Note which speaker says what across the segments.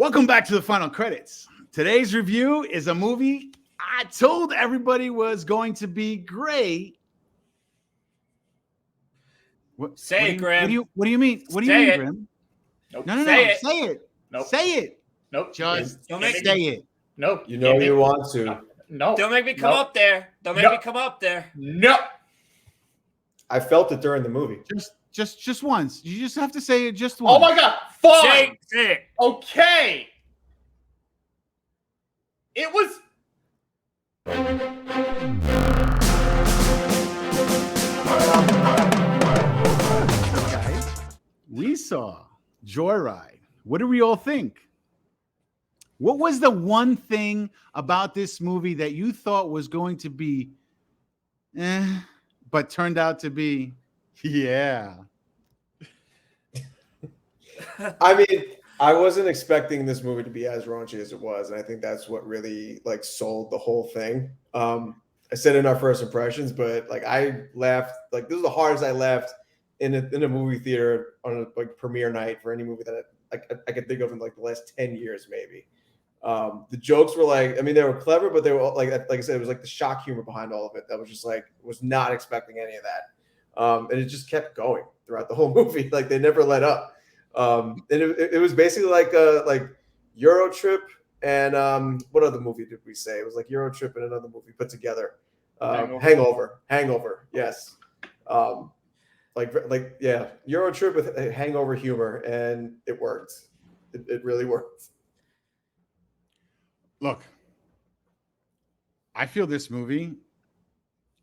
Speaker 1: Welcome back to the final credits. Today's review is a movie I told everybody was going to be great.
Speaker 2: Say it, Grim.
Speaker 1: What do you mean? What do you mean, Grim?
Speaker 2: Nope.
Speaker 1: No.
Speaker 2: Say it.
Speaker 1: Say it.
Speaker 2: Nope.
Speaker 1: Say it.
Speaker 2: Nope.
Speaker 1: Just
Speaker 2: Don't
Speaker 1: say it.
Speaker 2: Nope.
Speaker 3: You know you want to.
Speaker 2: No.
Speaker 4: Don't make me come up there. Don't make me come up there.
Speaker 2: No.
Speaker 3: I felt it during the movie.
Speaker 1: Just once. You just have to say it just once.
Speaker 2: Oh my God. Fine.
Speaker 4: Say it.
Speaker 2: Okay. It was.
Speaker 1: Guys, we saw Joyride. What do we all think? What was the one thing about this movie that you thought was going to be but turned out to be yeah?
Speaker 3: I mean, I wasn't expecting this movie to be as raunchy as it was, and I think that's what really sold the whole thing. I said in our first impressions, but I laughed. This is the hardest I laughed in a movie theater on a premiere night for any movie that I could think of in the last 10 years, maybe. The jokes were they were clever, but they were like I said, it was the shock humor behind all of it that was just was not expecting any of that. And it just kept going throughout the whole movie. They never let up. And it was basically like Euro Trip and what other movie did we say? It was Euro Trip and another movie put together. Hangover. Yes. Euro Trip with hangover humor, and it worked. It really worked.
Speaker 1: Look, I feel this movie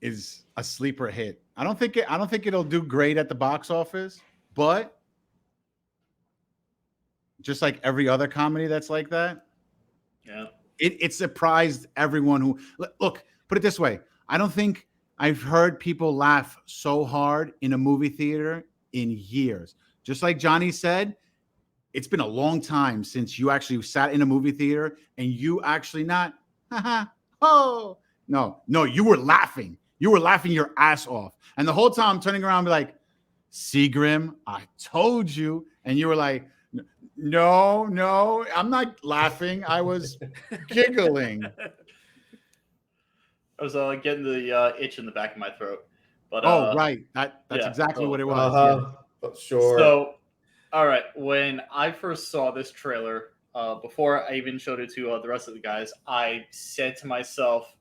Speaker 1: is a sleeper hit. I don't think it'll do great at the box office, but just like every other comedy that's like that,
Speaker 2: Yeah.
Speaker 1: It surprised everyone who look, put it this way. I don't think I've heard people laugh so hard in a movie theater in years. Just like Johnny said, it's been a long time since you actually sat in a movie theater and you actually not, oh, no, you were laughing. You were laughing your ass off. And the whole time I'm turning around and be like, see, Grim, I told you. And you were like, no, I'm not laughing. I was giggling.
Speaker 2: I was getting the itch in the back of my throat. But
Speaker 1: right. That's exactly what it was.
Speaker 3: Uh-huh. Sure.
Speaker 2: So, all right. When I first saw this trailer, before I even showed it to the rest of the guys, I said to myself,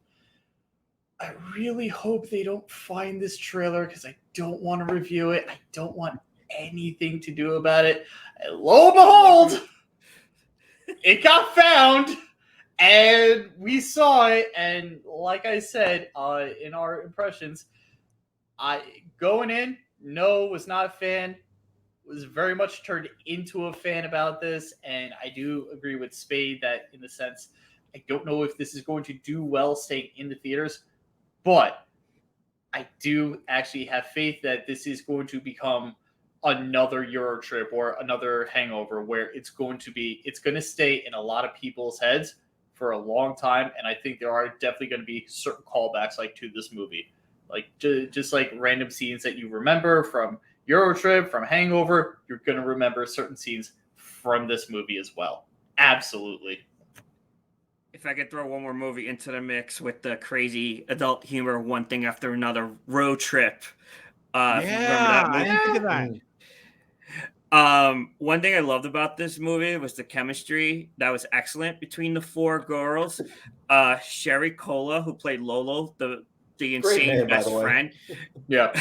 Speaker 2: I really hope they don't find this trailer because I don't want to review it. I don't want anything to do about it. And lo and behold, it got found. And we saw it, and like I said in our impressions, going in, was not a fan, was very much turned into a fan about this, and I do agree with Spade that in the sense, I don't know if this is going to do well staying in the theaters, but I do actually have faith that this is going to become another Euro Trip or another Hangover where it's going to stay in a lot of people's heads for a long time, and I think there are definitely going to be certain callbacks to this movie, just random scenes that you remember from Euro Trip, from Hangover. You're going to remember certain scenes from this movie as well. Absolutely.
Speaker 4: If I could throw one more movie into the mix with the crazy adult humor, one thing after another, Road Trip. Remember that movie?
Speaker 1: I didn't think of that.
Speaker 4: One thing I loved about this movie was the chemistry that was excellent between the four girls. Sherry Cola, who played Lolo, the insane best friend.
Speaker 2: Yeah.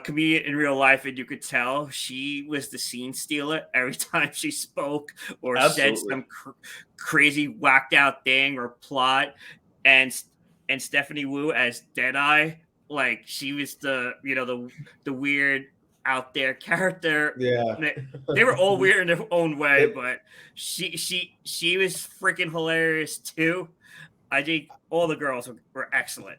Speaker 4: Comedian in real life, and you could tell she was the scene stealer every time she spoke or said some crazy whacked out thing or plot. And Stephanie Wu as Deadeye, she was the weird out there character.
Speaker 3: Yeah.
Speaker 4: They were all weird in their own way, but she was freaking hilarious too. I think all the girls were excellent.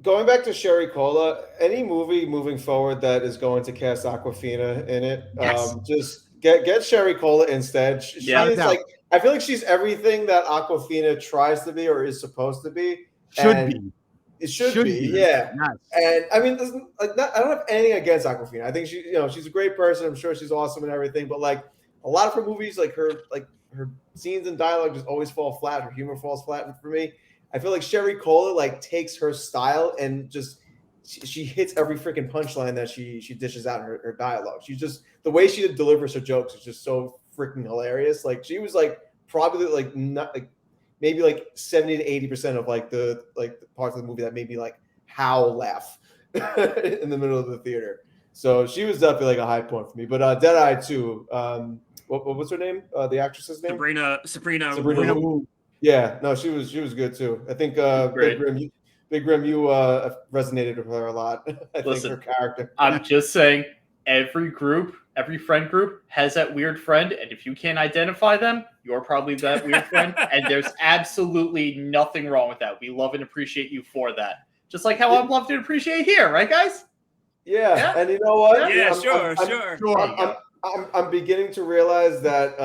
Speaker 3: Going back to Sherry Cola, any movie moving forward that is going to cast Awkwafina in it,
Speaker 1: Yes.
Speaker 3: just get Sherry Cola instead. She is I feel like she's everything that Awkwafina tries to be or is supposed to be.
Speaker 1: Should be.
Speaker 3: It should be, yeah.
Speaker 1: Nice.
Speaker 3: And I mean, I don't have anything against Awkwafina. I think she's a great person. I'm sure she's awesome and everything. But a a lot of her movies, like her scenes and dialogue just always fall flat. Her humor falls flat for me. I feel like Sherry Cola like takes her style and just she hits every freaking punchline that she dishes out in her dialogue. She's just the way she delivers her jokes is just so freaking hilarious. Like she was like probably like not like maybe like 70 to 80% of like the parts of the movie that made me like howl laugh in the middle of the theater. So she was definitely like a high point for me. But Deadeye too. What's her name? The actress's name?
Speaker 4: Sabrina.
Speaker 3: Wu. Yeah, no, she was good too. I think Big Grim, you resonated with her a lot. I think her character.
Speaker 2: I'm just saying, every friend group has that weird friend, and if you can't identify them, you're probably that weird friend. And there's absolutely nothing wrong with that. We love and appreciate you for that. Just like how I'm loved and appreciate here, right, guys?
Speaker 3: Yeah, and you know what?
Speaker 4: Yeah, sure.
Speaker 3: I'm beginning to realize that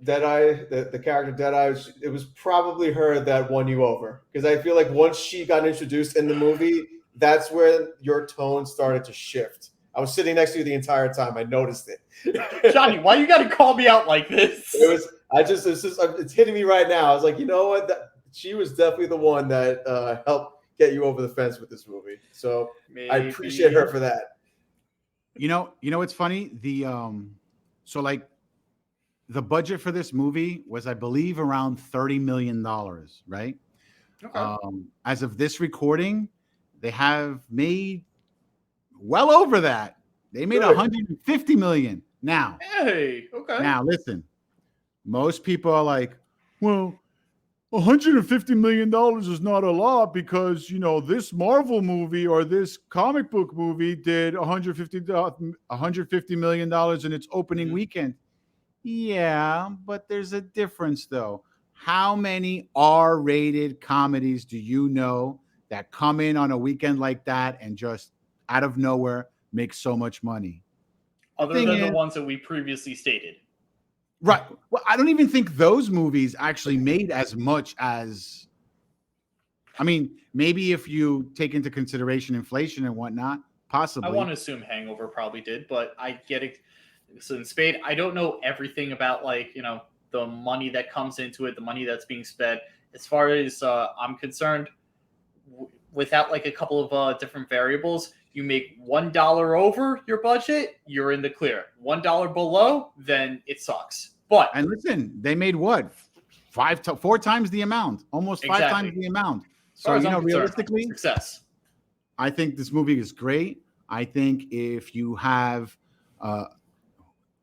Speaker 3: Deadeye, the character Deadeye, it was probably her that won you over. Because I feel like once she got introduced in the movie, that's where your tone started to shift. I was sitting next to you the entire time. I noticed it.
Speaker 2: Johnny, why you got to call me out like this?
Speaker 3: It's hitting me right now. I was like, you know what? She was definitely the one that helped get you over the fence with this movie. So I appreciate her for that.
Speaker 1: You know what's funny? So like the budget for this movie was, I believe, around $30 million, right?
Speaker 2: Okay.
Speaker 1: As of this recording, they have made well over that. They made $150 million now.
Speaker 2: Hey, okay.
Speaker 1: Now listen, most people are like, well, $150 million is not a lot because, this Marvel movie or this comic book movie did $150 million in its opening weekend. Yeah, but there's a difference, though. How many R-rated comedies do you know that come in on a weekend like that and just out of nowhere make so much money?
Speaker 2: Other than the ones that we previously stated.
Speaker 1: Right. Well, I don't even think those movies actually made as much as, I mean, maybe if you take into consideration inflation and whatnot, possibly.
Speaker 2: I want to assume Hangover probably did, but I get it. So in Spade, I don't know everything about the money that comes into it, the money that's being spent. As far as I'm concerned, without like a couple of different variables, you make $1 over your budget, you're in the clear. $1 below, then it sucks. And
Speaker 1: listen, they made what? 4 times the amount, almost 5 times the amount. So realistically,
Speaker 2: success.
Speaker 1: I think this movie is great. I think if you have,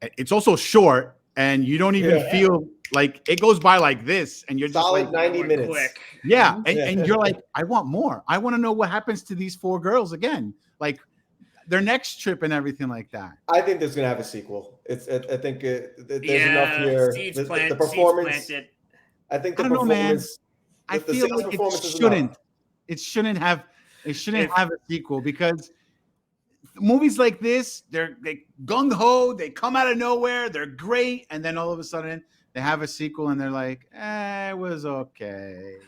Speaker 1: it's also short, and you don't even feel like it goes by like this, and you're
Speaker 3: solid
Speaker 1: just like
Speaker 3: 90 minutes.
Speaker 4: Quick.
Speaker 1: Yeah, and you're like, I want more. I want to know what happens to these 4 girls again, like their next trip and everything like that.
Speaker 3: I think there's gonna have a sequel. I think there's enough here. The performance. I think the performance. Know, man.
Speaker 1: I feel like it shouldn't have a sequel, because movies like this, they gung ho, they come out of nowhere, they're great, and then all of a sudden they have a sequel and they're like, it was okay.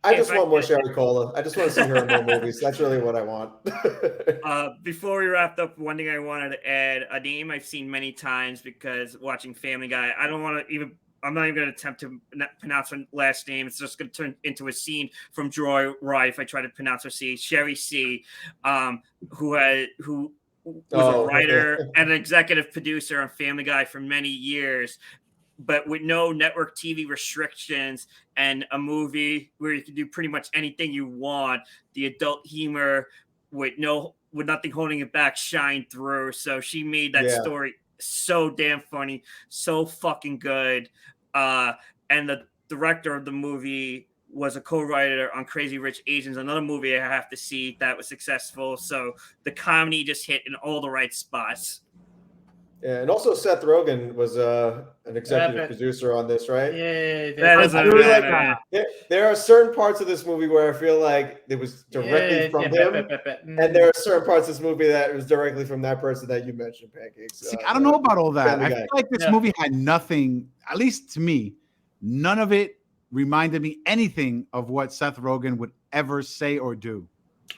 Speaker 3: I just want more Sherry Cola. I just want to see her in more movies. That's really what I want.
Speaker 4: Before we wrapped up, one thing I wanted to add, a name I've seen many times because watching Family Guy, I'm not even going to attempt to pronounce her last name. It's just going to turn into a scene from Joy Rye if I try to pronounce her C. Sherry C, who was a writer and an executive producer on Family Guy for many years, but with no network TV restrictions and a movie where you can do pretty much anything you want. The adult humor with nothing holding it back shine through. So she made that story so damn funny, so fucking good. And the director of the movie was a co-writer on Crazy Rich Asians, another movie I have to see that was successful. So the comedy just hit in all the right spots.
Speaker 3: Yeah, and also Seth Rogen was an executive producer on this, right?
Speaker 2: Yeah,
Speaker 3: there are certain parts of this movie where I feel like it was directly from him, and there are certain parts of this movie that was directly from that person that you mentioned, Pancakes.
Speaker 1: See, I don't know about all that. I feel like this movie had nothing, at least to me, none of it reminded me anything of what Seth Rogen would ever say or do.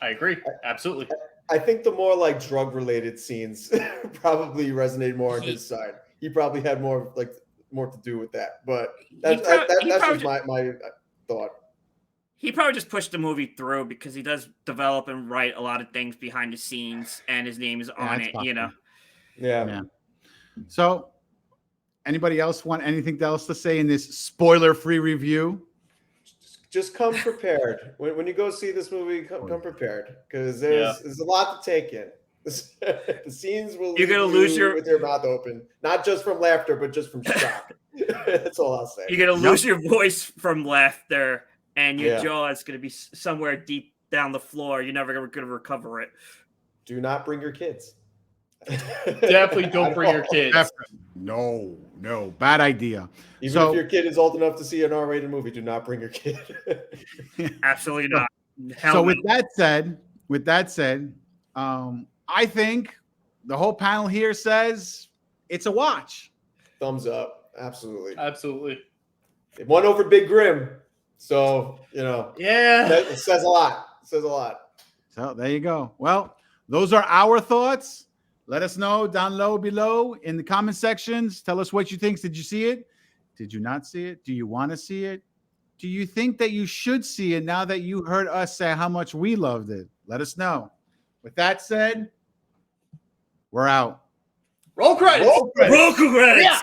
Speaker 2: I agree. Absolutely.
Speaker 3: I think the more like drug-related scenes probably resonate more on his side. he probably had more to do with that. But
Speaker 4: He
Speaker 3: that's
Speaker 4: probably
Speaker 3: just my thought.
Speaker 4: He probably just pushed the movie through because he does develop and write a lot of things behind the scenes, and his name is on it. You know.
Speaker 3: Yeah.
Speaker 1: So, anybody else want anything else to say in this spoiler-free review?
Speaker 3: Just come prepared. When you go see this movie, come prepared because there's a lot to take in. The scenes will
Speaker 4: You're gonna lose
Speaker 3: with your mouth open, not just from laughter, but just from shock. That's all I'll say.
Speaker 4: You're gonna lose your voice from laughter, and your jaw is gonna be somewhere deep down the floor. You're never gonna recover it.
Speaker 3: Do not bring your kids.
Speaker 2: Definitely don't bring your kids.
Speaker 1: No, bad idea.
Speaker 3: Even if your kid is old enough to see an R-rated movie, do not bring your kid.
Speaker 4: Absolutely not.
Speaker 1: So with that said, I think the whole panel here says it's a watch.
Speaker 3: Thumbs up. Absolutely. It won over BigGrim. So, it says a lot.
Speaker 1: So there you go. Well, those are our thoughts. Let us know down below in the comment sections. Tell us what you think. Did you see it? Did you not see it? Do you want to see it? Do you think that you should see it now that you heard us say how much we loved it? Let us know. With that said, we're out.
Speaker 2: Roll credits.
Speaker 4: Roll credits.
Speaker 2: Yeah.